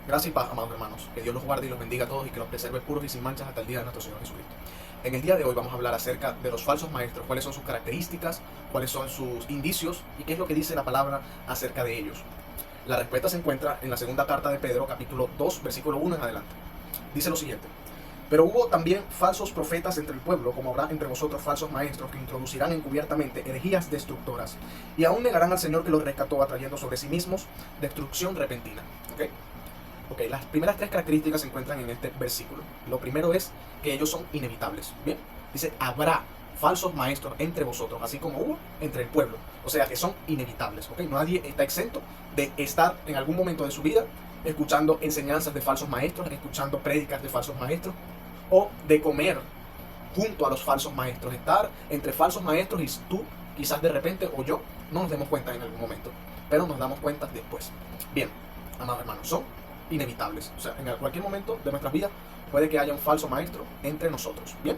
Gracias y paz, amados hermanos. Que Dios los guarde y los bendiga a todos y que los preserve puros y sin manchas hasta el día de nuestro Señor Jesucristo. En el día de hoy vamos a hablar acerca de los falsos maestros, cuáles son sus características, cuáles son sus indicios y qué es lo que dice la palabra acerca de ellos. La respuesta se encuentra en la segunda carta de Pedro, capítulo 2, versículo 1 en adelante. Dice lo siguiente: pero hubo también falsos profetas entre el pueblo, como habrá entre vosotros falsos maestros que introducirán encubiertamente herejías destructoras, y aún negarán al Señor que los rescató, atrayendo sobre sí mismos destrucción repentina. Ok, las primeras tres características se encuentran en este versículo. Lo primero es que ellos son inevitables. Bien, dice, habrá falsos maestros entre vosotros, así como hubo entre el pueblo. O sea que son inevitables. Ok, nadie está exento de estar en algún momento de su vida escuchando enseñanzas de falsos maestros, escuchando prédicas de falsos maestros, o de comer junto a los falsos maestros, estar entre falsos maestros y tú, quizás de repente, o yo, no nos demos cuenta en algún momento, pero nos damos cuenta después. Bien, amados hermanos, son inevitables. O sea, en cualquier momento de nuestras vidas puede que haya un falso maestro entre nosotros. Bien.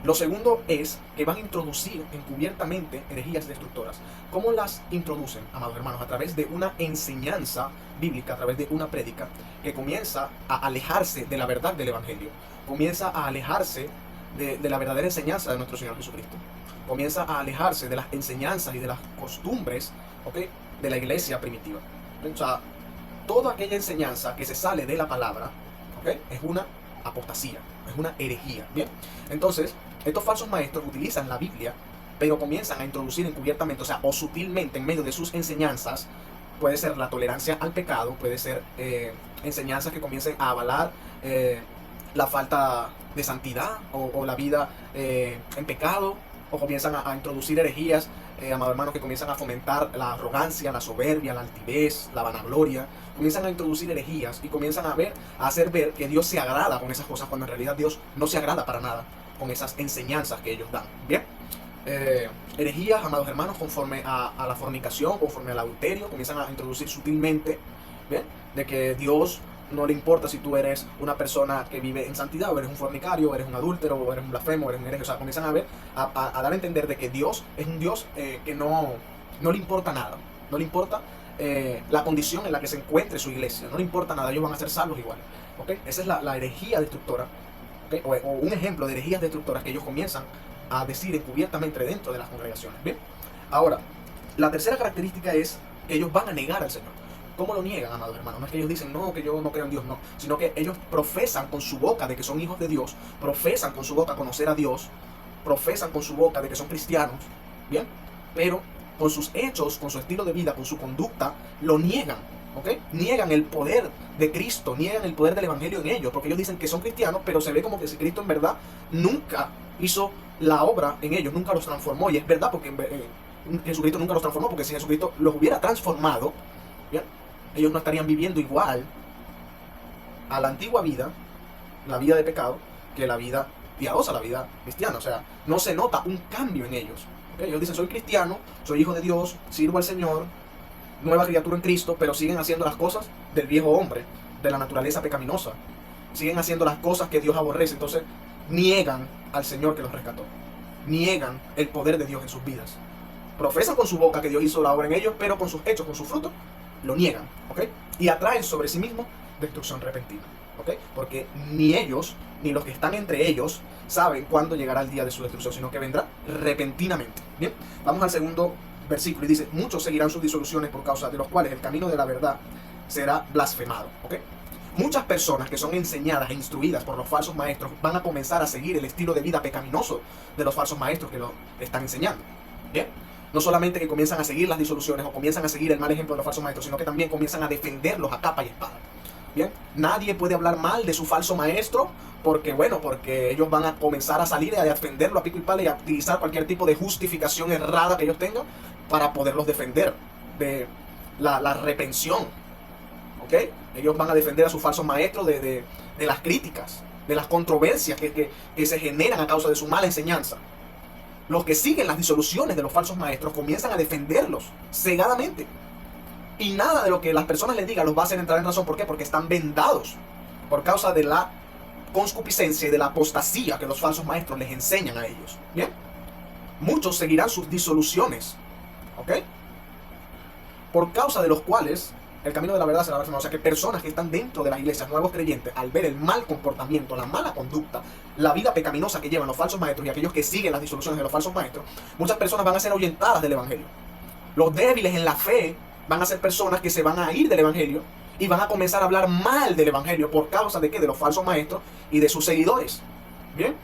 Lo segundo es que van a introducir encubiertamente herejías destructoras. ¿Cómo las introducen, amados hermanos? A través de una enseñanza bíblica, a través de una prédica que comienza a alejarse de la verdad del Evangelio. Comienza a alejarse de la verdadera enseñanza de nuestro Señor Jesucristo. Comienza a alejarse de las enseñanzas y de las costumbres, ¿okay?, de la iglesia primitiva. O sea, toda aquella enseñanza que se sale de la palabra, ¿okay?, es una apostasía, es una herejía. Bien, entonces estos falsos maestros utilizan la Biblia, pero comienzan a introducir encubiertamente, o sea, o sutilmente en medio de sus enseñanzas. Puede ser la tolerancia al pecado, puede ser enseñanzas que comiencen a avalar la falta de santidad o la vida en pecado, o comienzan a introducir herejías, amados hermanos, que comienzan a fomentar la arrogancia, la soberbia, la altivez, la vanagloria. Comienzan a introducir herejías y comienzan a hacer ver que Dios se agrada con esas cosas, cuando en realidad Dios no se agrada para nada con esas enseñanzas que ellos dan. Bien, herejías, amados hermanos, conforme a la fornicación, conforme al adulterio, comienzan a introducir sutilmente, bien, de que Dios no le importa si tú eres una persona que vive en santidad, o eres un fornicario, o eres un adúltero, o eres un blasfemo, o eres un hereje. O sea, comienzan a dar a entender de que Dios es un Dios que no le importa nada. No le importa la condición en la que se encuentre su iglesia. No le importa nada, ellos van a ser salvos igual. ¿Okay? Esa es la herejía destructora. ¿Okay? O un ejemplo de herejías destructoras que ellos comienzan a decir encubiertamente dentro de las congregaciones. Bien, ahora, la tercera característica es que ellos van a negar al Señor. ¿Cómo lo niegan, amados hermanos? No es que ellos dicen, no, que yo no creo en Dios, no. Sino que ellos profesan con su boca de que son hijos de Dios, profesan con su boca conocer a Dios, profesan con su boca de que son cristianos, ¿bien? Pero con sus hechos, con su estilo de vida, con su conducta, lo niegan, ¿ok? Niegan el poder de Cristo, niegan el poder del Evangelio en ellos, porque ellos dicen que son cristianos, pero se ve como que si Cristo en verdad nunca hizo la obra en ellos, nunca los transformó. Y es verdad, porque Jesucristo nunca los transformó, porque si Jesucristo los hubiera transformado, ¿bien?, ellos no estarían viviendo igual a la antigua vida, la vida de pecado, que la vida piadosa, la vida cristiana. O sea, no se nota un cambio en ellos. ¿Okay? Ellos dicen, soy cristiano, soy hijo de Dios, sirvo al Señor, nueva criatura en Cristo, pero siguen haciendo las cosas del viejo hombre, de la naturaleza pecaminosa. Siguen haciendo las cosas que Dios aborrece. Entonces, niegan al Señor que los rescató. Niegan el poder de Dios en sus vidas. Profesan con su boca que Dios hizo la obra en ellos, pero con sus hechos, con sus frutos, lo niegan, ¿ok? Y atraen sobre sí mismos destrucción repentina, ¿ok? Porque ni ellos, ni los que están entre ellos, saben cuándo llegará el día de su destrucción, sino que vendrá repentinamente. Bien, vamos al segundo versículo y dice, muchos seguirán sus disoluciones por causa de los cuales el camino de la verdad será blasfemado, ¿ok? Muchas personas que son enseñadas e instruidas por los falsos maestros van a comenzar a seguir el estilo de vida pecaminoso de los falsos maestros que lo están enseñando. Bien, no solamente que comienzan a seguir las disoluciones o comienzan a seguir el mal ejemplo de los falsos maestros, sino que también comienzan a defenderlos a capa y espada. Bien, nadie puede hablar mal de su falso maestro porque ellos van a comenzar a salir y a defenderlo a pico y pala y a utilizar cualquier tipo de justificación errada que ellos tengan para poderlos defender de la repensión. ¿Ok? Ellos van a defender a sus falsos maestros de las críticas, de las controversias que se generan a causa de su mala enseñanza. Los que siguen las disoluciones de los falsos maestros comienzan a defenderlos cegadamente. Y nada de lo que las personas les digan los va a hacer entrar en razón. ¿Por qué? Porque están vendados por causa de la concupiscencia y de la apostasía que los falsos maestros les enseñan a ellos. ¿Bien? Muchos seguirán sus disoluciones, ¿ok?, por causa de los cuales el camino de la verdad será reformado. O sea que personas que están dentro de las iglesias, nuevos creyentes, al ver el mal comportamiento, la mala conducta, la vida pecaminosa que llevan los falsos maestros y aquellos que siguen las disoluciones de los falsos maestros, muchas personas van a ser ahuyentadas del evangelio. Los débiles en la fe van a ser personas que se van a ir del evangelio y van a comenzar a hablar mal del evangelio. ¿Por causa de qué? De los falsos maestros y de sus seguidores. ¿Bien?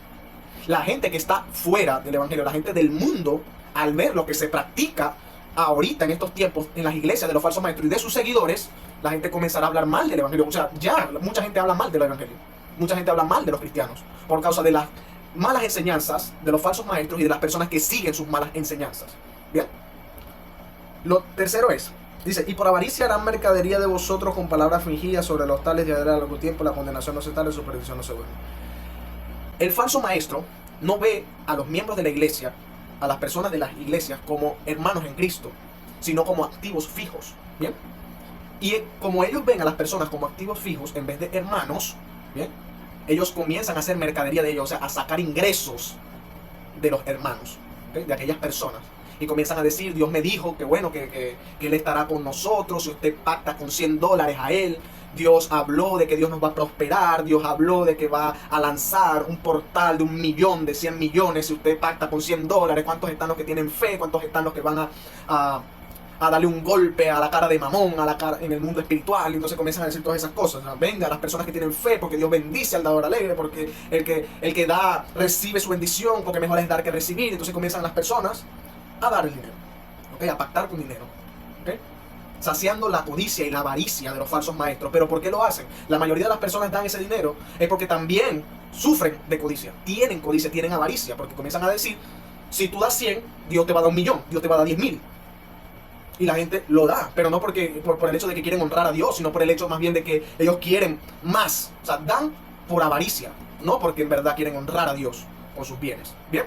La gente que está fuera del evangelio, la gente del mundo, al ver lo que se practica ahorita en estos tiempos en las iglesias de los falsos maestros y de sus seguidores, la gente comenzará a hablar mal del evangelio. O sea, ya mucha gente habla mal del evangelio. Mucha gente habla mal de los cristianos por causa de las malas enseñanzas de los falsos maestros y de las personas que siguen sus malas enseñanzas. ¿Bien? Lo tercero es, dice, y por avaricia harán mercadería de vosotros con palabras fingidas sobre los tales de a largo tiempo, la condenación no se tarda, la superstición no se duerme. El falso maestro no ve a los miembros de la iglesia, a las personas de las iglesias, como hermanos en Cristo, sino como activos fijos. ¿Bien? Y como ellos ven a las personas como activos fijos en vez de hermanos, ¿bien? Ellos comienzan a hacer mercadería de ellos, o sea, a sacar ingresos de los hermanos, ¿okay? De aquellas personas. Y comienzan a decir, Dios me dijo que bueno, que Él estará con nosotros, si usted pacta con $100 a Él. Dios habló de que Dios nos va a prosperar, Dios habló de que va a lanzar un portal de 1 millón, de 100 millones, si usted pacta con $100. ¿Cuántos están los que tienen fe? ¿Cuántos están los que van a darle un golpe a la cara de Mamón, a la cara en el mundo espiritual? Y entonces comienzan a decir todas esas cosas. Venga, las personas que tienen fe, porque Dios bendice al dador alegre, porque el que da recibe su bendición, porque mejor es dar que recibir. Entonces comienzan las personas a dar el dinero, ¿okay? A pactar con dinero, ¿okay? Saciando la codicia y la avaricia de los falsos maestros. ¿Pero por qué lo hacen? La mayoría de las personas dan ese dinero es porque también sufren de codicia, tienen avaricia, porque comienzan a decir, si tú das 100, Dios te va a dar 1 millón, Dios te va a dar 10,000. Y la gente lo da, pero no porque por el hecho de que quieren honrar a Dios, sino por el hecho más bien de que ellos quieren más. O sea, dan por avaricia, no porque en verdad quieren honrar a Dios con sus bienes. ¿Bien?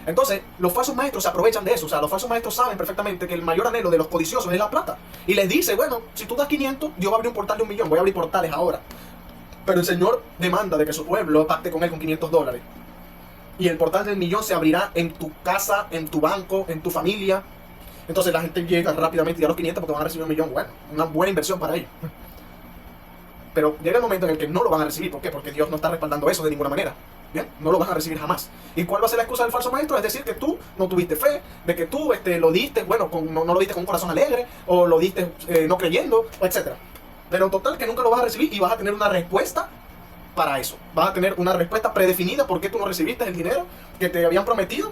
Entonces, los falsos maestros se aprovechan de eso. O sea, los falsos maestros saben perfectamente que el mayor anhelo de los codiciosos es la plata. Y les dice, bueno, si tú das 500, Dios va a abrir un portal de 1 millón. Voy a abrir portales ahora. Pero el Señor demanda de que su pueblo pacte con Él con $500. Y el portal del 1 millón se abrirá en tu casa, en tu banco, en tu familia. Entonces la gente llega rápidamente y a los 500 porque van a recibir 1 millón. Bueno, una buena inversión para ellos. Pero llega el momento en el que no lo van a recibir. ¿Por qué? Porque Dios no está respaldando eso de ninguna manera. ¿Bien? No lo van a recibir jamás. ¿Y cuál va a ser la excusa del falso maestro? Es decir, que tú no tuviste fe, de que tú lo diste, bueno, no lo diste con un corazón alegre, o lo diste no creyendo, etc. Pero en total que nunca lo vas a recibir y vas a tener una respuesta para eso. Vas a tener una respuesta predefinida por qué tú no recibiste el dinero que te habían prometido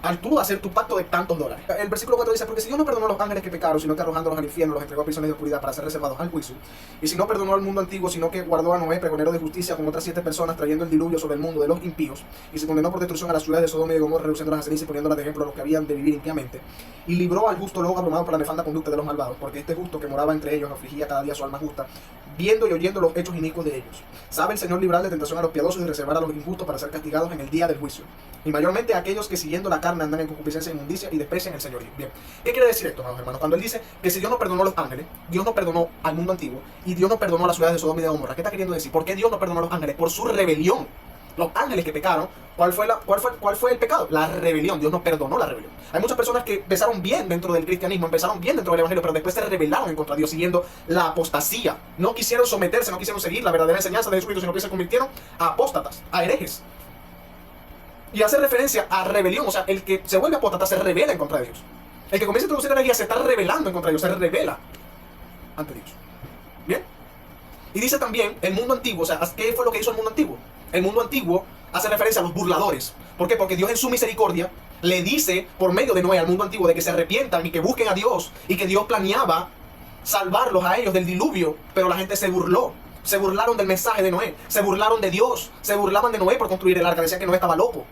al tú hacer tu pacto de tantos $. El versículo 4 dice, porque si Dios no perdonó a los ángeles que pecaron, sino que arrojándolos al infierno los entregó a prisiones de oscuridad para ser reservados al juicio, y si no perdonó al mundo antiguo, sino que guardó a Noé, pregonero de justicia, con otras 7 personas, trayendo el diluvio sobre el mundo de los impíos, y se condenó por destrucción a las ciudades de Sodoma y de Gomorra, reduciéndolas a ceniza y poniéndolas de ejemplo a los que habían de vivir impiamente, y libró al justo luego abrumado por la nefanda conducta de los malvados, porque este justo que moraba entre ellos afligía cada día su alma justa, viendo y oyendo los hechos inicuos de ellos. Sabe el Señor librar de tentación a los piadosos y reservar a los injustos para ser castigados en el día del juicio, y mayormente a aquellos que siguiendo la carne andan en concupiscencia e inmundicia y desprecian el Señorío. Bien, ¿qué quiere decir esto, hermanos? Cuando él dice que si Dios no perdonó a los ángeles, Dios no perdonó al mundo antiguo y Dios no perdonó a las ciudades de Sodoma y de Gomorra, ¿qué está queriendo decir? ¿Por qué Dios no perdonó a los ángeles? Por su rebelión. Los ángeles que pecaron, ¿cuál fue el pecado? La rebelión. Dios no perdonó la rebelión. Hay muchas personas que empezaron bien dentro del cristianismo, empezaron bien dentro del evangelio, pero después se rebelaron en contra de Dios, siguiendo la apostasía. No quisieron someterse, no quisieron seguir la verdadera enseñanza de Jesucristo, sino que se convirtieron a apóstatas, a herejes. Y hace referencia a rebelión, o sea, el que se vuelve apóstata se rebela en contra de Dios. El que comienza a introducir herejía se está rebelando en contra de Dios, se revela ante Dios. ¿Bien? Y dice también el mundo antiguo, o sea, ¿qué fue lo que hizo el mundo antiguo? El mundo antiguo hace referencia a los burladores. ¿Por qué? Porque Dios en su misericordia le dice por medio de Noé al mundo antiguo de que se arrepientan y que busquen a Dios, y que Dios planeaba salvarlos a ellos del diluvio, pero la gente se burló. Se burlaron del mensaje de Noé, se burlaron de Dios, se burlaban de Noé por construir el arca, decían que Noé estaba loco,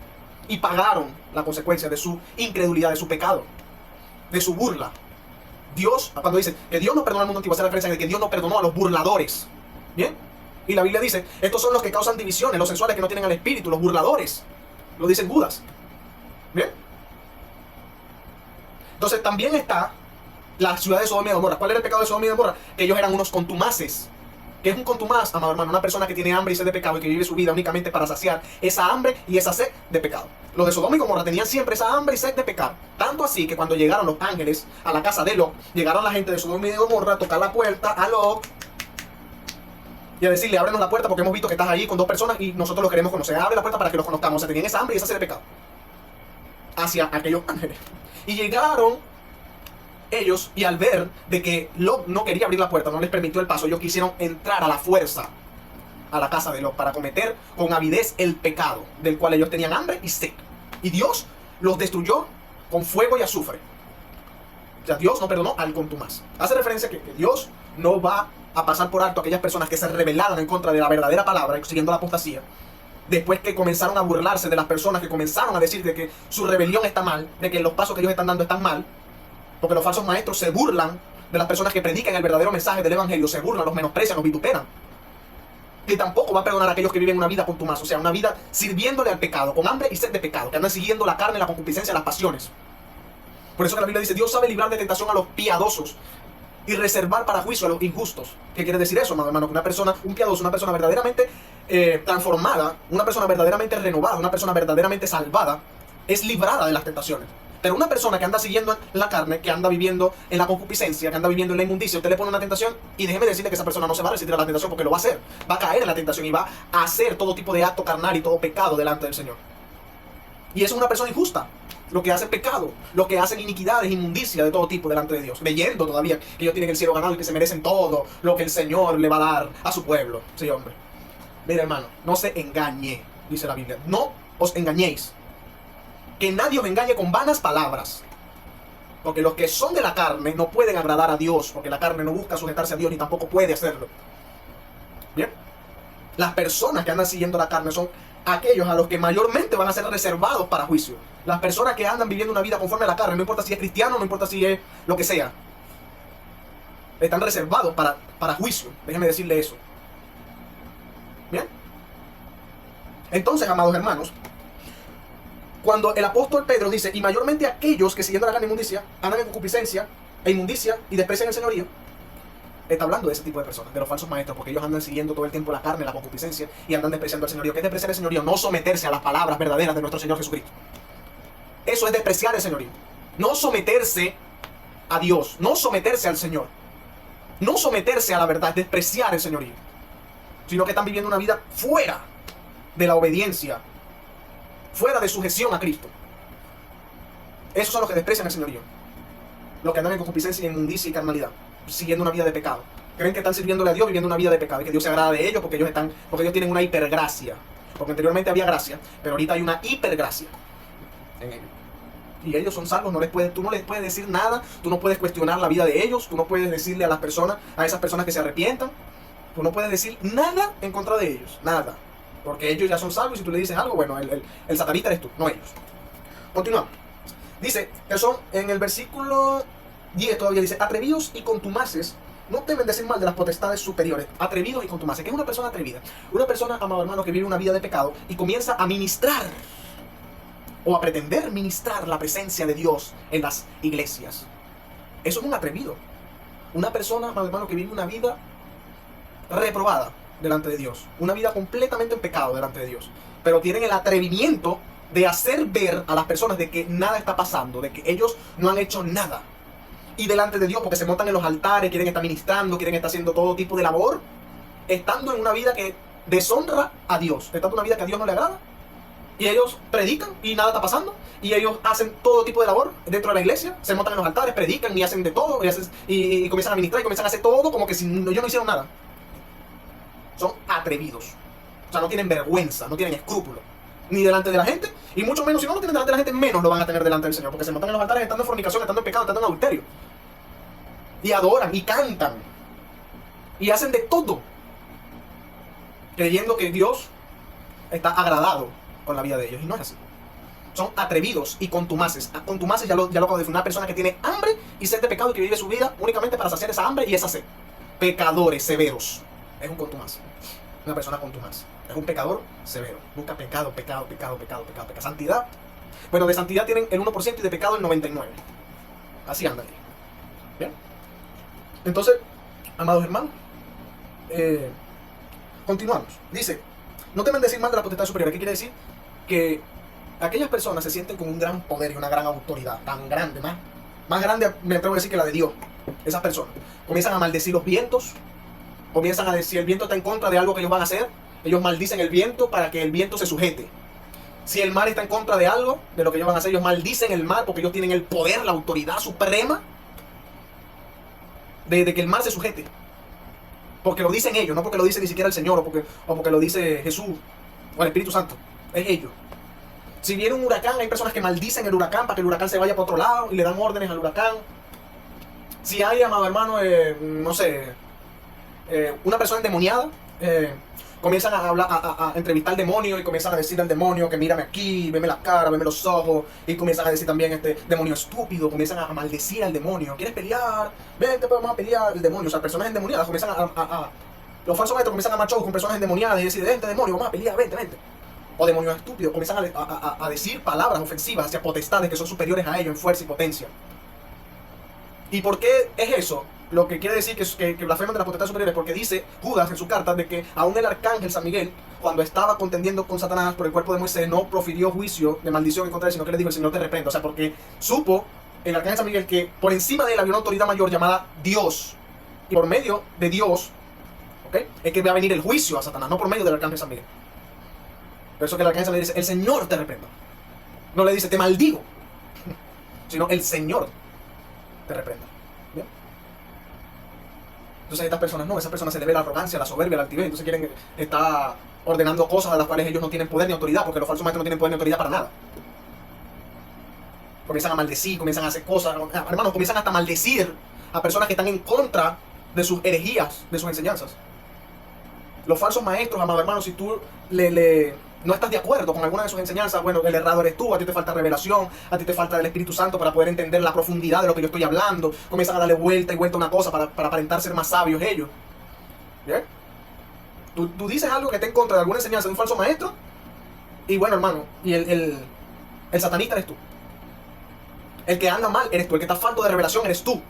y pagaron la consecuencia de su incredulidad, de su pecado, de su burla. Dios, cuando dice que Dios no perdonó al mundo antiguo, hace referencia de que Dios no perdonó a los burladores. ¿Bien? Y la Biblia dice, estos son los que causan divisiones, los sensuales que no tienen al espíritu, los burladores. Lo dicen Judas. ¿Bien? Entonces también está la ciudad de Sodoma y Gomorra. ¿Cuál era el pecado de Sodoma y Gomorra? Que ellos eran unos contumaces. ¿Qué es un contumaz, amado hermano? Una persona que tiene hambre y sed de pecado y que vive su vida únicamente para saciar esa hambre y esa sed de pecado. Los de Sodoma y Gomorra tenían siempre esa hambre y sed de pecado. Tanto así que cuando llegaron los ángeles a la casa de Lot, llegaron la gente de Sodoma y de Gomorra a tocar la puerta a Lot y a decirle, ábrenos la puerta porque hemos visto que estás ahí con dos personas y nosotros los queremos conocer. Abre la puerta para que los conozcamos. O sea, tenían esa hambre y esa sed de pecado hacia aquellos ángeles. Y llegaron ellos, y al ver de que Lot no quería abrir la puerta, no les permitió el paso, ellos quisieron entrar a la fuerza a la casa de Lot para cometer con avidez el pecado del cual ellos tenían hambre y sed. Y Dios los destruyó con fuego y azufre. O sea, Dios no perdonó al contumaz. Hace referencia que Dios no va a pasar por alto a aquellas personas que se rebelaron en contra de la verdadera palabra, siguiendo la apostasía. Después que comenzaron a burlarse de las personas, que comenzaron a decir de que su rebelión está mal, de que los pasos que ellos están dando están mal. Porque los falsos maestros se burlan de las personas que predican el verdadero mensaje del evangelio, se burlan, los menosprecian, los vituperan. Y tampoco va a perdonar a aquellos que viven una vida contumaz, o sea, una vida sirviéndole al pecado, con hambre y sed de pecado, que andan siguiendo la carne, la concupiscencia, las pasiones. Por eso que la Biblia dice, Dios sabe librar de tentación a los piadosos y reservar para juicio a los injustos. ¿Qué quiere decir eso, hermano? Que una persona, un piadoso, una persona verdaderamente transformada, una persona verdaderamente renovada, una persona verdaderamente salvada, es librada de las tentaciones. Pero una persona que anda siguiendo la carne, que anda viviendo en la concupiscencia, que anda viviendo en la inmundicia, usted le pone una tentación y déjeme decirle que esa persona no se va a resistir a la tentación porque lo va a hacer. Va a caer en la tentación y va a hacer todo tipo de acto carnal y todo pecado delante del Señor. Y eso es una persona injusta. Lo que hace pecado, lo que hacen iniquidades, inmundicia de todo tipo delante de Dios. Leyendo todavía que ellos tienen el cielo ganado y que se merecen todo lo que el Señor le va a dar a su pueblo. Sí, hombre. Mira, hermano, no se engañe, dice la Biblia. No os engañéis. Que nadie os engañe con vanas palabras. Porque los que son de la carne no pueden agradar a Dios. Porque la carne no busca sujetarse a Dios ni tampoco puede hacerlo. Bien. Las personas que andan siguiendo la carne son aquellos a los que mayormente van a ser reservados para juicio. Las personas que andan viviendo una vida conforme a la carne, no importa si es cristiano, no importa si es lo que sea, están reservados para juicio. Déjenme decirle eso. Bien. Entonces, amados hermanos, cuando el apóstol Pedro dice, y mayormente aquellos que siguiendo la carne inmundicia, andan en concupiscencia e inmundicia y desprecian el señorío, está hablando de ese tipo de personas, de los falsos maestros, porque ellos andan siguiendo todo el tiempo la carne, la concupiscencia, y andan despreciando el señorío. ¿Qué es despreciar el señorío? No someterse a las palabras verdaderas de nuestro Señor Jesucristo. Eso es despreciar el señorío. No someterse a Dios, no someterse al Señor, no someterse a la verdad, es despreciar el señorío. Sino que están viviendo una vida fuera de la obediencia, fuera de sujeción a Cristo. Esos son los que desprecian el señorío. Los que andan en concupiscencia, inmundicia y carnalidad, siguiendo una vida de pecado. Creen que están sirviéndole a Dios viviendo una vida de pecado y que Dios se agrada de ellos porque ellos tienen una hipergracia. Porque anteriormente había gracia, pero ahorita hay una hipergracia en ellos. Y ellos son salvos, tú no les puedes decir nada, tú no puedes cuestionar la vida de ellos, tú no puedes decirle a las personas, a esas personas que se arrepientan, tú no puedes decir nada en contra de ellos, nada. Porque ellos ya son salvos y si tú le dices algo, bueno, el satanista eres tú, no ellos. Continuamos. Dice, que son en el versículo 10 todavía dice, atrevidos y contumaces no deben decir mal de las potestades superiores. Atrevidos y contumaces. ¿Qué es una persona atrevida? Una persona, amado hermano, que vive una vida de pecado y comienza a ministrar o a pretender ministrar la presencia de Dios en las iglesias. Eso es un atrevido. Una persona, amado hermano, que vive una vida reprobada delante de Dios. Una vida completamente en pecado delante de Dios. Pero tienen el atrevimiento de hacer ver a las personas de que nada está pasando, de que ellos no han hecho nada. Y delante de Dios, porque se montan en los altares, quieren estar ministrando, quieren estar haciendo todo tipo de labor, estando en una vida que deshonra a Dios, estando en una vida que a Dios no le agrada. Y ellos predican y nada está pasando. Y ellos hacen todo tipo de labor dentro de la iglesia, se montan en los altares, predican y hacen de todo, y comienzan a ministrar y comienzan a hacer todo como que si ellos no hicieron nada. Son atrevidos. O sea, no tienen vergüenza, no tienen escrúpulos. Ni delante de la gente, y mucho menos, si no lo tienen delante de la gente, menos lo van a tener delante del Señor, porque se montan en los altares estando en fornicación, estando en pecado, estando en adulterio. Y adoran, y cantan, y hacen de todo, creyendo que Dios está agradado con la vida de ellos, y no es así. Son atrevidos y contumaces. Contumaces ya lo acabo de definir, una persona que tiene hambre y sed de pecado y que vive su vida únicamente para saciar esa hambre y esa sed. Pecadores severos. Es un contumaz. Una persona contumaz. Es un pecador severo. Busca pecado. Santidad. Bueno, de santidad tienen el 1% y de pecado el 99%. Así andan. ¿Bien? Entonces, amados hermanos, Continuamos. Dice, no temen decir mal de la potestad superior. ¿Qué quiere decir? Que aquellas personas se sienten con un gran poder y una gran autoridad, tan grande, más grande, me atrevo a decir, que la de Dios. Esas personas comienzan a maldecir los vientos, comienzan a decir, el viento está en contra de algo que ellos van a hacer, ellos maldicen el viento para que el viento se sujete. Si el mar está en contra de algo, de lo que ellos van a hacer, ellos maldicen el mar porque ellos tienen el poder, la autoridad suprema de que el mar se sujete. Porque lo dicen ellos, no porque lo dice ni siquiera el Señor, o porque lo dice Jesús o el Espíritu Santo. Es ellos. Si viene un huracán, hay personas que maldicen el huracán para que el huracán se vaya para otro lado y le dan órdenes al huracán. Si hay, amado hermano, no sé, una persona endemoniada, comienzan a hablar, a entrevistar al demonio y comienzan a decir al demonio que mírame aquí, veme la cara, veme los ojos, y comienzan a decir también demonio estúpido, comienzan a maldecir al demonio. ¿Quieres pelear? Vente, pues vamos a pelear. El demonio, o sea, personas endemoniadas comienzan los falsos maestros comienzan a armar shows con personas endemoniadas y decir, vente demonio, vamos a pelear, vente. O demonios estúpidos comienzan a decir palabras ofensivas hacia potestades que son superiores a ellos en fuerza y potencia. ¿Y por qué es eso? Lo que quiere decir que blasfeman de las potestades superiores, porque dice Judas en su carta de que aún el arcángel San Miguel, cuando estaba contendiendo con Satanás por el cuerpo de Moisés, no profirió juicio de maldición en contra de él, sino que le dijo, el Señor te reprenda. O sea, porque supo el arcángel San Miguel que por encima de él había una autoridad mayor llamada Dios. Y por medio de Dios, ¿okay?, es que va a venir el juicio a Satanás, no por medio del arcángel San Miguel. Por eso que el arcángel le dice, el Señor te reprenda. No le dice, te maldigo, sino el Señor te reprenda. ¿Bien? Entonces estas personas no, esas personas se le ve la arrogancia, la soberbia, la altivez, entonces quieren estar ordenando cosas a las cuales ellos no tienen poder ni autoridad, porque los falsos maestros no tienen poder ni autoridad para nada. Comienzan a maldecir, comienzan a hacer cosas, hermanos, comienzan hasta a maldecir a personas que están en contra de sus herejías, de sus enseñanzas. Los falsos maestros, amados hermanos, si tú no estás de acuerdo con alguna de sus enseñanzas, bueno, el errado eres tú, a ti te falta revelación, a ti te falta el Espíritu Santo para poder entender la profundidad de lo que yo estoy hablando. Comienzan a darle vuelta y vuelta a una cosa para aparentar ser más sabios ellos. ¿Bien? Tú dices algo que esté en contra de alguna enseñanza de un falso maestro, y bueno, hermano, y el satanista eres tú. El que anda mal eres tú, el que está falto de revelación eres tú.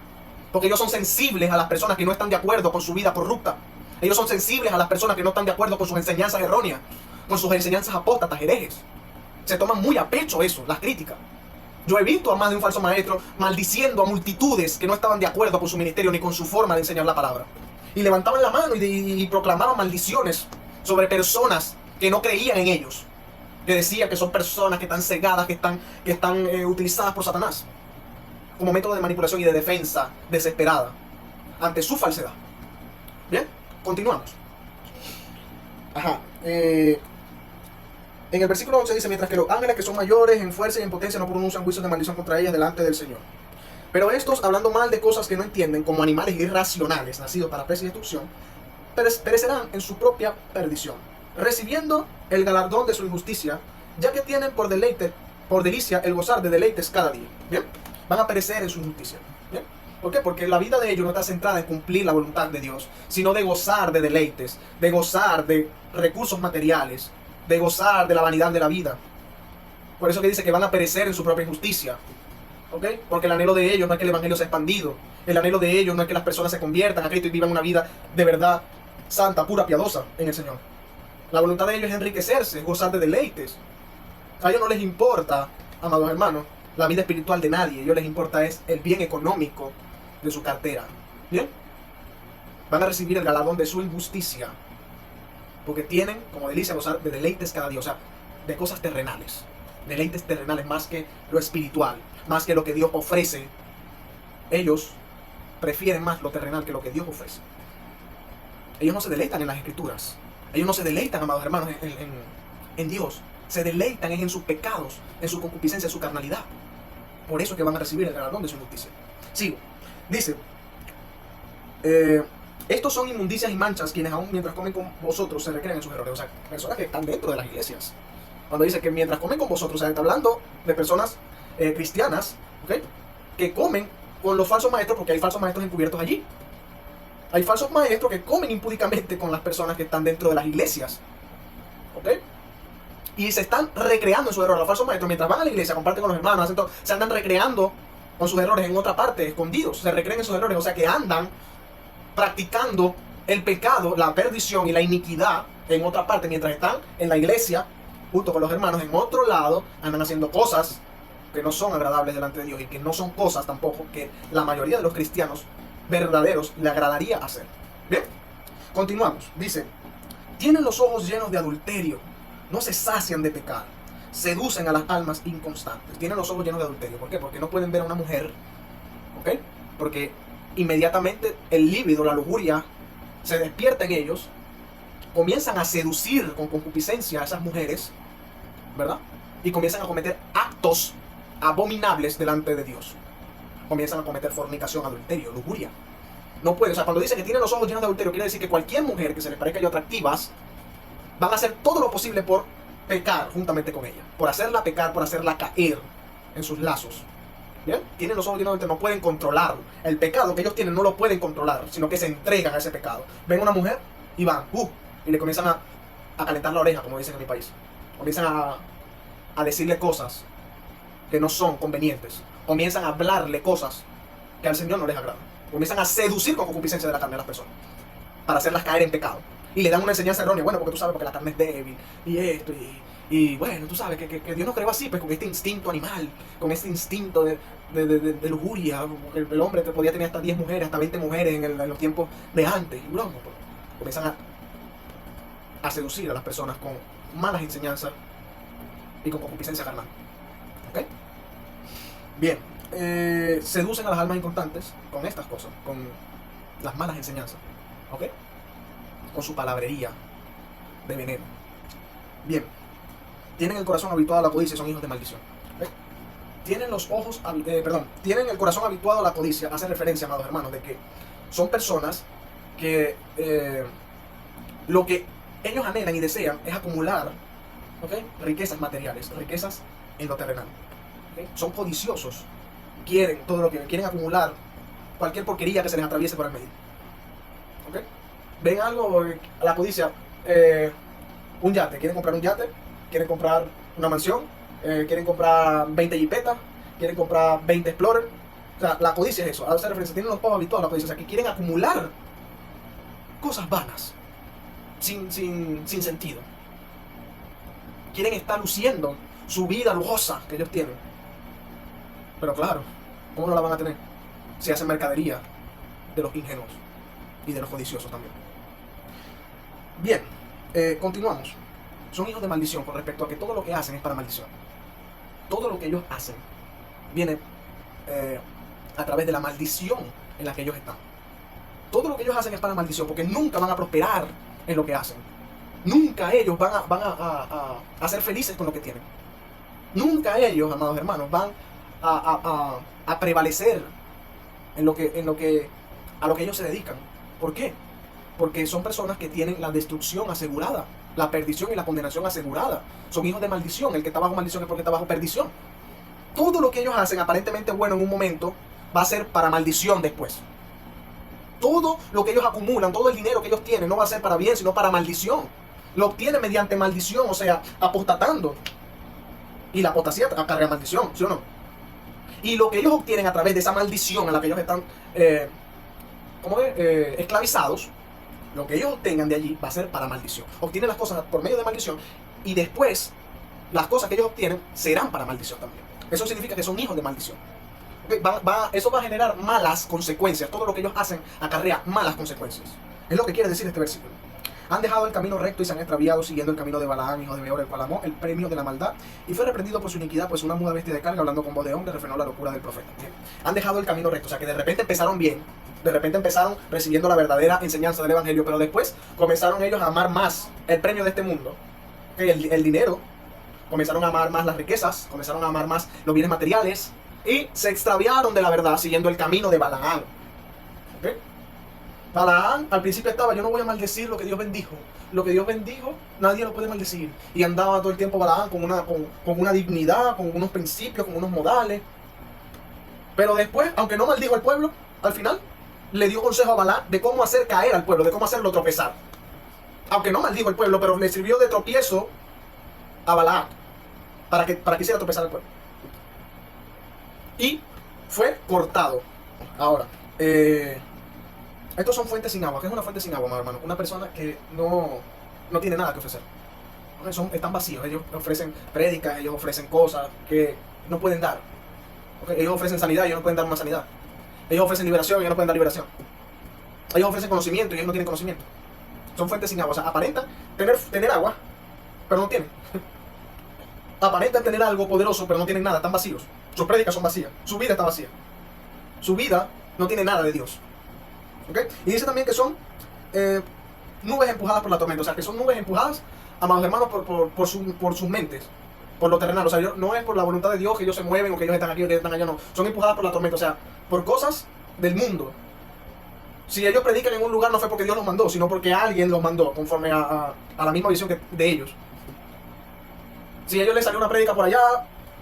Porque ellos son sensibles a las personas que no están de acuerdo con su vida corrupta. Ellos son sensibles a las personas que no están de acuerdo con sus enseñanzas erróneas, con sus enseñanzas apóstatas, herejes. Se toman muy a pecho eso, las críticas. Yo he visto a más de un falso maestro maldiciendo a multitudes que no estaban de acuerdo con su ministerio ni con su forma de enseñar la palabra. Y levantaban la mano y proclamaban maldiciones sobre personas que no creían en ellos. Que decían que son personas que están cegadas, que están utilizadas por Satanás como método de manipulación y de defensa desesperada ante su falsedad. Bien, continuamos. Ajá. En el versículo 11 dice, mientras que los ángeles que son mayores en fuerza y en potencia no pronuncian juicios de maldición contra ellas delante del Señor. Pero estos, hablando mal de cosas que no entienden, como animales irracionales, nacidos para presa y destrucción, perecerán en su propia perdición, recibiendo el galardón de su injusticia, ya que tienen por delicia el gozar de deleites cada día. ¿Bien? Van a perecer en su injusticia. ¿Bien? ¿Por qué? Porque la vida de ellos no está centrada en cumplir la voluntad de Dios, sino de gozar de deleites, de gozar de recursos materiales, de gozar de la vanidad de la vida. Por eso que dice que van a perecer en su propia injusticia. ¿Ok? Porque el anhelo de ellos no es que el evangelio sea expandido. El anhelo de ellos no es que las personas se conviertan a Cristo y vivan una vida de verdad santa, pura, piadosa en el Señor. La voluntad de ellos es enriquecerse, gozar de deleites. A ellos no les importa, amados hermanos, la vida espiritual de nadie. A ellos les importa es el bien económico de su cartera. ¿Bien? Van a recibir el galardón de su injusticia. Porque tienen como delicia gozar de deleites cada día. O sea, de cosas terrenales. Deleites terrenales más que lo espiritual. Más que lo que Dios ofrece. Ellos prefieren más lo terrenal que lo que Dios ofrece. Ellos no se deleitan en las escrituras. Ellos no se deleitan, amados hermanos, en Dios. Se deleitan en sus pecados, en su concupiscencia, en su carnalidad. Por eso es que van a recibir el galardón de su injusticia. Sigo. Dice, estos son inmundicias y manchas quienes aún mientras comen con vosotros se recrean en sus errores. O sea, personas que están dentro de las iglesias. Cuando dice que mientras comen con vosotros, o sea, está hablando de personas cristianas, ¿okay?, que comen con los falsos maestros, porque hay falsos maestros encubiertos allí. Hay falsos maestros que comen impúdicamente con las personas que están dentro de las iglesias. ¿Ok? Y se están recreando en sus errores. Los falsos maestros, mientras van a la iglesia, comparten con los hermanos, hacen todo, se andan recreando con sus errores en otra parte, escondidos. Se recrean en sus errores, o sea que andan practicando el pecado, la perdición y la iniquidad en otra parte, mientras están en la iglesia, junto con los hermanos, en otro lado, andan haciendo cosas que no son agradables delante de Dios y que no son cosas tampoco que la mayoría de los cristianos verdaderos le agradaría hacer. Bien, continuamos. Dice, tienen los ojos llenos de adulterio, no se sacian de pecar, seducen a las almas inconstantes. Tienen los ojos llenos de adulterio. ¿Por qué? Porque no pueden ver a una mujer, ¿ok? Porque inmediatamente el líbido, la lujuria, se despierta en ellos, comienzan a seducir con concupiscencia a esas mujeres, ¿verdad? Y comienzan a cometer actos abominables delante de Dios. Comienzan a cometer fornicación, adulterio, lujuria. No puede, o sea, cuando dice que tienen los ojos llenos de adulterio, quiere decir que cualquier mujer que se les parezca a ellos atractivas, van a hacer todo lo posible por pecar juntamente con ella, por hacerla pecar, por hacerla caer en sus lazos. ¿Bien? Tienen los ojos llenos de adulterio, no pueden controlarlo. El pecado que ellos tienen no lo pueden controlar, sino que se entregan a ese pecado. Ven a una mujer y van, y le comienzan a calentar la oreja, como dicen en mi país. Comienzan a decirle cosas que no son convenientes. Comienzan a hablarle cosas que al Señor no les agradan. Comienzan a seducir con concupiscencia de la carne a las personas para hacerlas caer en pecado. Y le dan una enseñanza errónea. Bueno, porque tú sabes, porque la carne es débil. Y esto, y bueno, tú sabes que Dios nos creó así, pues con este instinto animal, con este instinto de lujuria. El hombre que podía tener hasta 10 mujeres, hasta 20 mujeres en los tiempos de antes. Y broma, pues, comienzan a seducir a las personas con malas enseñanzas y con concupiscencia carnal. ¿Ok? Bien, seducen a las almas inconstantes con estas cosas, con las malas enseñanzas, ¿ok? Con su palabrería de veneno. Bien, tienen el corazón habituado a la codicia y son hijos de maldición. ¿Ok? Tienen el corazón habituado a la codicia, hace referencia, amados hermanos, de que son personas que lo que ellos anhelan y desean es acumular, ¿ok?, riquezas materiales, riquezas en lo terrenal. ¿Okay? Son codiciosos, quieren todo lo que quieren acumular, cualquier porquería que se les atraviese por el medio. ¿Okay? Ven algo, la codicia, un yate, quieren comprar un yate, quieren comprar una mansión, quieren comprar 20 jipetas, quieren comprar 20 Explorer. O sea, la codicia es eso, a hacer referencia, tienen los ojos habituados a la codicia, o sea, que quieren acumular cosas vanas, sin sentido. Quieren estar luciendo su vida lujosa que ellos tienen. Pero claro, ¿cómo no la van a tener? Si hacen mercadería de los ingenuos y de los codiciosos también. Bien, continuamos. Son hijos de maldición con respecto a que todo lo que hacen es para maldición. Todo lo que ellos hacen viene a través de la maldición en la que ellos están. Todo lo que ellos hacen es para maldición, porque nunca van a prosperar en lo que hacen. Nunca ellos van a ser felices con lo que tienen. Nunca ellos, amados hermanos, van a prevalecer a lo que ellos se dedican. ¿Por qué? Porque son personas que tienen la destrucción asegurada, la perdición y la condenación asegurada. Son hijos de maldición. El que está bajo maldición es porque está bajo perdición. Todo lo que ellos hacen aparentemente bueno en un momento va a ser para maldición después. Todo lo que ellos acumulan, todo el dinero que ellos tienen no va a ser para bien, sino para maldición. Lo obtienen mediante maldición, o sea, apostatando. Y la apostasía acarrea maldición, ¿sí o no? Y lo que ellos obtienen a través de esa maldición a la que ellos están esclavizados, lo que ellos obtengan de allí va a ser para maldición. Obtienen las cosas por medio de maldición y después las cosas que ellos obtienen serán para maldición también. Eso significa que son hijos de maldición. Eso va a generar malas consecuencias. Todo lo que ellos hacen acarrea malas consecuencias. Es lo que quiere decir este versículo. Han dejado el camino recto y se han extraviado siguiendo el camino de Balaam, hijo de Beor, el cual amó el premio de la maldad y fue reprendido por su iniquidad, pues una muda bestia de carga, hablando con voz de hombre, refrenó la locura del profeta. Bien. Han dejado el camino recto, o sea que de repente empezaron bien, de repente empezaron recibiendo la verdadera enseñanza del evangelio, pero después comenzaron ellos a amar más el premio de este mundo, el dinero, comenzaron a amar más las riquezas, comenzaron a amar más los bienes materiales y se extraviaron de la verdad siguiendo el camino de Balaam. ¿Okay? Balaam al principio estaba, yo no voy a maldecir lo que Dios bendijo. Lo que Dios bendijo, nadie lo puede maldecir. Y andaba todo el tiempo Balaam con una dignidad, con unos principios, con unos modales. Pero después, aunque no maldijo al pueblo, al final le dio consejo a Balaam de cómo hacer caer al pueblo, de cómo hacerlo tropezar. Aunque no maldijo al pueblo, pero le sirvió de tropiezo a Balaam para que hiciera tropezar al pueblo. Y fue cortado. Ahora, Estos son fuentes sin agua. ¿Qué es una fuente sin agua, hermano? Una persona que no tiene nada que ofrecer. Están vacíos. Ellos ofrecen prédicas, ellos ofrecen cosas que no pueden dar. ¿Okay? Ellos ofrecen sanidad, ellos no pueden dar una sanidad. Ellos ofrecen liberación, ellos no pueden dar liberación. Ellos ofrecen conocimiento y ellos no tienen conocimiento. Son fuentes sin agua. O sea, aparentan tener agua, pero no tienen. Aparentan tener algo poderoso, pero no tienen nada. Están vacíos. Sus prédicas son vacías. Su vida está vacía. Su vida no tiene nada de Dios. ¿Okay? Y dice también que son nubes empujadas por la tormenta. O sea, que son nubes empujadas, amados hermanos, por sus mentes, por lo terrenal. O sea, no es por la voluntad de Dios que ellos se mueven o que ellos están aquí o que ellos están allá, no. Son empujadas por la tormenta, o sea, por cosas del mundo. Si ellos predican en un lugar no fue porque Dios los mandó, sino porque alguien los mandó, conforme a la misma visión de ellos. Si a ellos les salió una prédica por allá,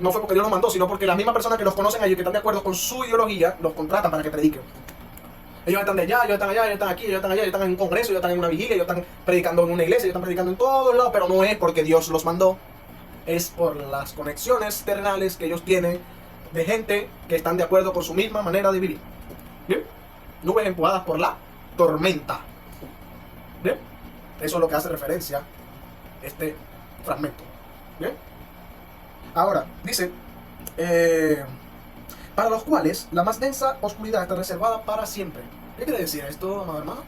no fue porque Dios los mandó, sino porque las mismas personas que los conocen a ellos, que están de acuerdo con su ideología, los contratan para que prediquen. Ellos están de allá, ellos están allá, ellos están aquí, ellos están allá, ellos están en un congreso, ellos están en una vigilia, ellos están predicando en una iglesia, ellos están predicando en todos lados, pero no es porque Dios los mandó. Es por las conexiones terrenales que ellos tienen de gente que están de acuerdo con su misma manera de vivir. ¿Bien? Nubes empujadas por la tormenta. ¿Bien? Eso es lo que hace referencia este fragmento. ¿Bien? Ahora, dice, para los cuales la más densa oscuridad está reservada para siempre. ¿Qué quiere decir esto, amado hermano?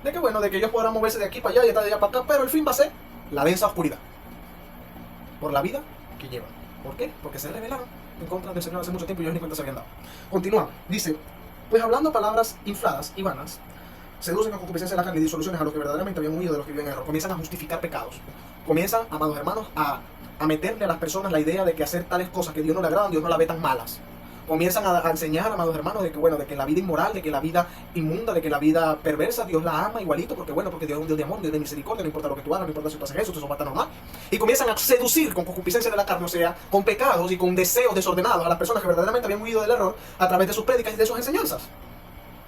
De que bueno, de que ellos podrán moverse de aquí para allá y de allá para acá, pero el fin va a ser la densa oscuridad. Por la vida que llevan. ¿Por qué? Porque se rebelaron en contra del Señor hace mucho tiempo y ellos ni cuenta se habían dado. Continuamos. Dice, pues hablando palabras infladas y vanas, seducen con concupiscencia de la carne y disoluciones a los que verdaderamente habían huido de los que viven en error. Comienzan a justificar pecados. Comienzan, amados hermanos, a meterle a las personas la idea de que hacer tales cosas que Dios no le agradan, Dios no la ve tan malas. Comienzan a enseñar, amados hermanos, de que bueno, de que la vida inmoral, de que la vida inmunda, de que la vida perversa, Dios la ama igualito, porque bueno, porque Dios es un Dios de amor, un Dios de misericordia, no importa lo que tú hagas, no importa si tú haces eso va a estar normal. Y comienzan a seducir con concupiscencia de la carne, o sea, con pecados y con deseos desordenados a las personas que verdaderamente habían huido del error a través de sus prédicas y de sus enseñanzas.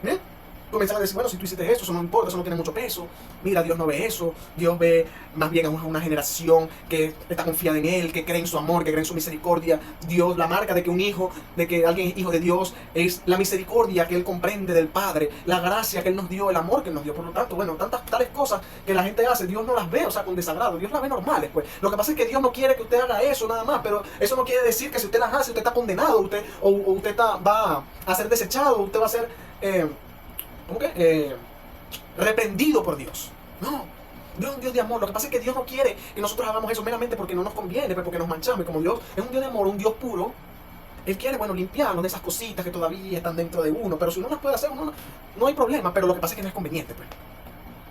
¿Bien? Comienzan a decir, bueno, si tú hiciste eso no importa, eso no tiene mucho peso. Mira, Dios no ve eso. Dios ve más bien a una generación que está confiada en Él, que cree en su amor, que cree en su misericordia. Dios, la marca de que un hijo, de que alguien es hijo de Dios, es la misericordia que Él comprende del Padre, la gracia que Él nos dio, el amor que Él nos dio. Por lo tanto, bueno, tales cosas que la gente hace, Dios no las ve, o sea, con desagrado. Dios las ve normales, pues. Lo que pasa es que Dios no quiere que usted haga eso nada más, pero eso no quiere decir que si usted las hace, usted está condenado, usted va a ser desechado, usted va a ser... reprendido por Dios. No, Dios es un Dios de amor. Lo que pasa es que Dios no quiere que nosotros hagamos eso meramente porque no nos conviene, porque nos manchamos. Y como Dios es un Dios de amor, un Dios puro, Él quiere, bueno, limpiarnos de esas cositas que todavía están dentro de uno. Pero si uno las puede hacer, no hay problema. Pero lo que pasa es que no es conveniente, pues.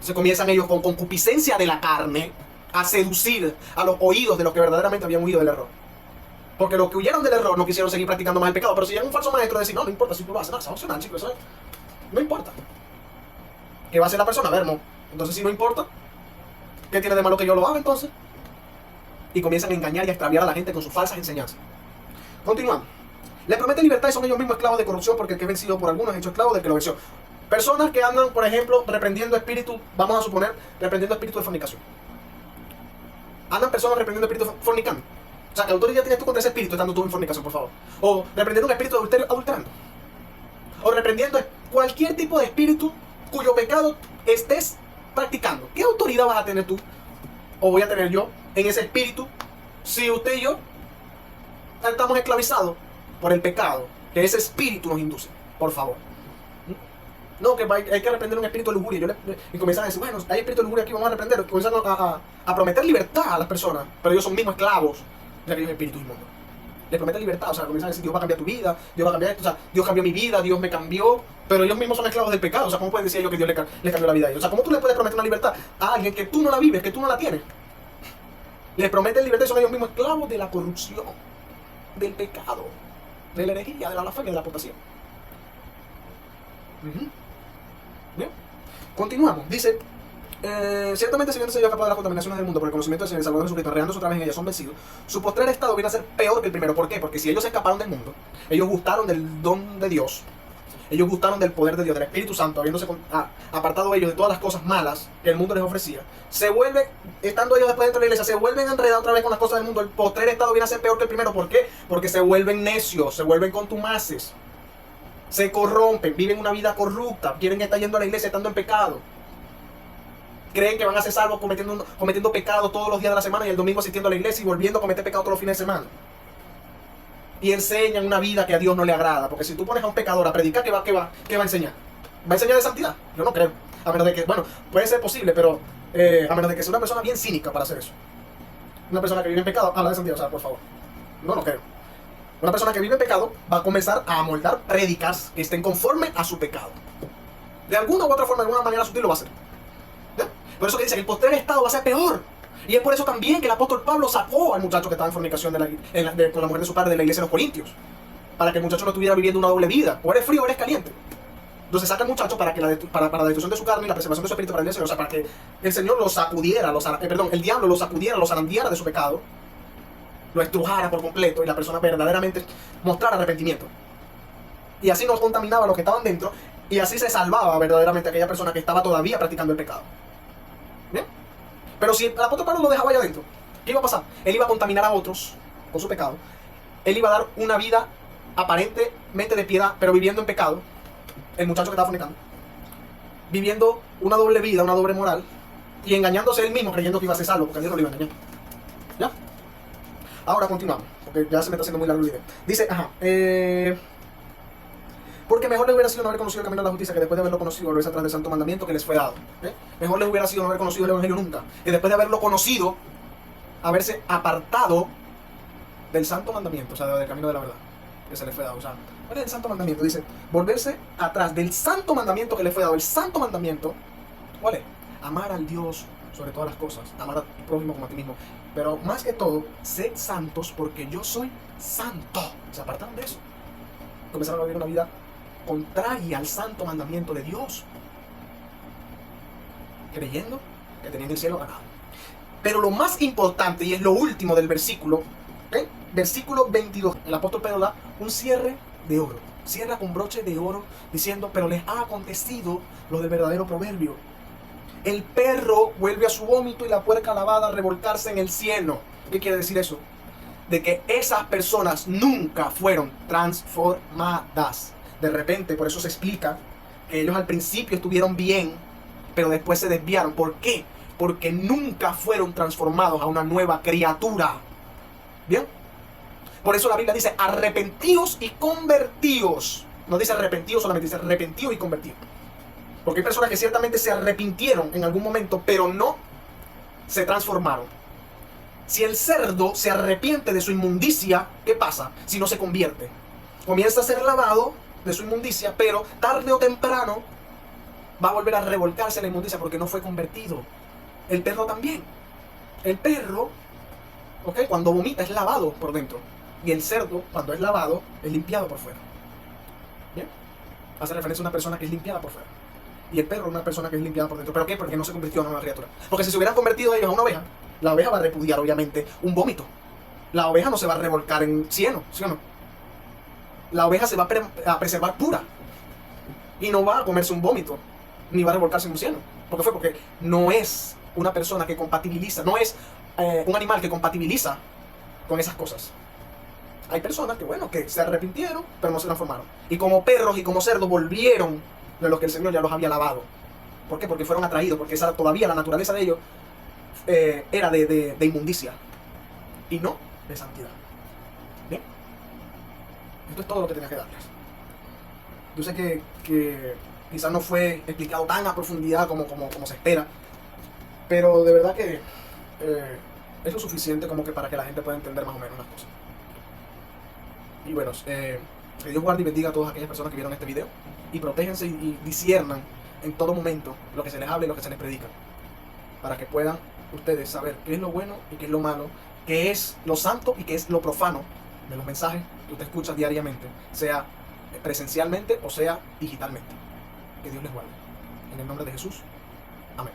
Se comienzan ellos con concupiscencia de la carne a seducir a los oídos de los que verdaderamente habían huido del error. Porque los que huyeron del error no quisieron seguir practicando más el pecado. Pero si llega un falso maestro a decir, no importa si tú lo haces, nada, se va a opcional, chicos, eso es. No importa. ¿Qué va a hacer la persona? A ver, no. Entonces, si no importa, ¿qué tiene de malo que yo lo haga entonces? Y comienzan a engañar y a extraviar a la gente con sus falsas enseñanzas. Continuamos. Le prometen libertad y son ellos mismos esclavos de corrupción, porque el que es vencido por algunos es hecho esclavo del que lo venció. Personas que andan, por ejemplo, reprendiendo espíritu, vamos a suponer, reprendiendo espíritu de fornicación. Andan personas reprendiendo espíritu fornicando. O sea, ¿qué autoridad tienes tú contra ese espíritu estando tú en fornicación, por favor? O reprendiendo un espíritu de adulterio adulterando. O reprendiendo cualquier tipo de espíritu cuyo pecado estés practicando. ¿Qué autoridad vas a tener tú, o voy a tener yo, en ese espíritu, si usted y yo estamos esclavizados por el pecado que ese espíritu nos induce? Por favor. No, que hay que reprender un espíritu de lujuria. Y comienzan a decir, bueno, hay espíritu de lujuria aquí, vamos a reprender. Comienzan a prometer libertad a las personas, pero ellos son mismos esclavos de aquellos espíritus inmundos. Les prometen libertad, o sea, comienzan a decir, Dios va a cambiar tu vida, Dios va a cambiar esto, o sea, Dios cambió mi vida, Dios me cambió, pero ellos mismos son esclavos del pecado. O sea, ¿cómo pueden decir ellos que Dios les cambió la vida a ellos? O sea, ¿cómo tú le puedes prometer una libertad a alguien que tú no la vives, que tú no la tienes? Les prometen libertad y son ellos mismos esclavos de la corrupción, del pecado, de la herejía, de la blasfemia, de la aportación. Bien. Continuamos, dice... ciertamente si bien se dio capaz de las contaminaciones del mundo por el conocimiento del Señor y Salvador Jesucristo, arreglándose otra vez en ellas, son vencidos. Su postrer estado viene a ser peor que el primero. ¿Por qué? Porque si ellos se escaparon del mundo, ellos gustaron del don de Dios, ellos gustaron del poder de Dios, del Espíritu Santo, habiéndose apartado ellos de todas las cosas malas que el mundo les ofrecía, se vuelve, estando ellos después dentro de la iglesia, se vuelven a enredar otra vez con las cosas del mundo. El postrer estado viene a ser peor que el primero. ¿Por qué? Porque se vuelven necios, se vuelven contumaces. se corrompen, viven una vida corrupta, quieren estar yendo a la iglesia estando en pecado. Creen que van a ser salvos cometiendo pecado todos los días de la semana y el domingo asistiendo a la iglesia y volviendo a cometer pecado todos los fines de semana. Y enseñan una vida que a Dios no le agrada. Porque si tú pones a un pecador a predicar, ¿qué va a enseñar? ¿Va a enseñar de santidad? Yo no creo. A menos de que, bueno, puede ser posible, pero a menos de que sea una persona bien cínica para hacer eso. Una persona que vive en pecado habla de santidad, o sea, por favor. No creo. Una persona que vive en pecado va a comenzar a amoldar prédicas que estén conforme a su pecado. De alguna u otra forma, de alguna manera sutil lo va a hacer. ¿Ya? Por eso que dice que el postrer estado va a ser peor. Y es por eso también que el apóstol Pablo sacó al muchacho que estaba en fornicación con la mujer de su padre de la iglesia de los Corintios. Para que el muchacho no estuviera viviendo una doble vida. O eres frío o eres caliente. Entonces saca al muchacho para la destrucción de su carne y la preservación de su espíritu para el día, o sea, para que el Señor lo sacudiera, el diablo lo sacudiera, lo zarandeara de su pecado, lo estrujara por completo y la persona verdaderamente mostrara arrepentimiento. Y así no contaminaba a los que estaban dentro y así se salvaba verdaderamente a aquella persona que estaba todavía practicando el pecado. ¿Bien? Pero si el apóstol Pablo lo dejaba allá adentro, ¿qué iba a pasar? Él iba a contaminar a otros con su pecado. Él iba a dar una vida aparentemente de piedad, pero viviendo en pecado. El muchacho que estaba fornicando, viviendo una doble vida, una doble moral, y engañándose él mismo creyendo que iba a ser salvo, porque Dios no lo iba a engañar. ¿Ya? Ahora continuamos, porque ya se me está haciendo muy largo el video. Dice, porque mejor les hubiera sido no haber conocido el camino de la justicia que después de haberlo conocido volverse atrás del santo mandamiento que les fue dado. Mejor les hubiera sido no haber conocido el evangelio nunca, que después de haberlo conocido, haberse apartado del santo mandamiento, o sea, del camino de la verdad que se les fue dado. O sea, ¿cuál es el santo mandamiento? Dice, volverse atrás del santo mandamiento que le fue dado. El santo mandamiento, ¿cuál es? Amar al Dios sobre todas las cosas, amar a tu prójimo como a ti mismo. Pero más que todo, sed santos porque yo soy santo. Se apartaron de eso. Comenzaron a vivir una vida contraria al santo mandamiento de Dios, creyendo que tenían el cielo ganado. Pero lo más importante, y es lo último del versículo, versículo 22, el apóstol Pedro da un cierre de oro. Cierra con broche de oro diciendo, pero les ha acontecido lo del verdadero proverbio. El perro vuelve a su vómito y la puerca lavada a revolcarse en el cielo. ¿Qué quiere decir eso? De que esas personas nunca fueron transformadas. De repente, por eso se explica que ellos al principio estuvieron bien, pero después se desviaron. ¿Por qué? Porque nunca fueron transformados a una nueva criatura. ¿Bien? Por eso la Biblia dice arrepentíos y convertíos. No dice arrepentíos solamente, dice arrepentíos y convertíos. Porque hay personas que ciertamente se arrepintieron en algún momento, pero no se transformaron. Si el cerdo se arrepiente de su inmundicia, ¿qué pasa? Si no se convierte. Comienza a ser lavado de su inmundicia, pero tarde o temprano va a volver a revolcarse la inmundicia porque no fue convertido. El perro también. El perro, cuando vomita es lavado por dentro. Y el cerdo, cuando es lavado, es limpiado por fuera. ¿Bien? Hace referencia a una persona que es limpiada por fuera. Y el perro es una persona que es limpiada por dentro. ¿Pero qué? Porque no se convirtió en una criatura. Porque si se hubieran convertido ellos a una oveja, la oveja va a repudiar obviamente un vómito. La oveja no se va a revolcar en cieno, ¿sí o no? La oveja se va a preservar pura. Y no va a comerse un vómito, ni va a revolcarse en un cieno. ¿Por qué fue? Porque no es una persona que compatibiliza, no es un animal que compatibiliza con esas cosas. Hay personas que se arrepintieron, pero no se transformaron. Y como perros y como cerdos volvieron de los que el Señor ya los había lavado. ¿Por qué? Porque fueron atraídos, porque todavía la naturaleza de ellos era de inmundicia y no de santidad. ¿Bien? Esto es todo lo que tenía que darles. Yo sé que quizás no fue explicado tan a profundidad como se espera, pero de verdad que es lo suficiente como que para que la gente pueda entender más o menos las cosas. Y bueno, que Dios guarde y bendiga a todas aquellas personas que vieron este video y protéjense y disciernan en todo momento lo que se les habla y lo que se les predica, para que puedan ustedes saber qué es lo bueno y qué es lo malo, qué es lo santo y qué es lo profano de los mensajes que usted escucha diariamente, sea presencialmente o sea digitalmente. Que Dios les guarde. En el nombre de Jesús. Amén.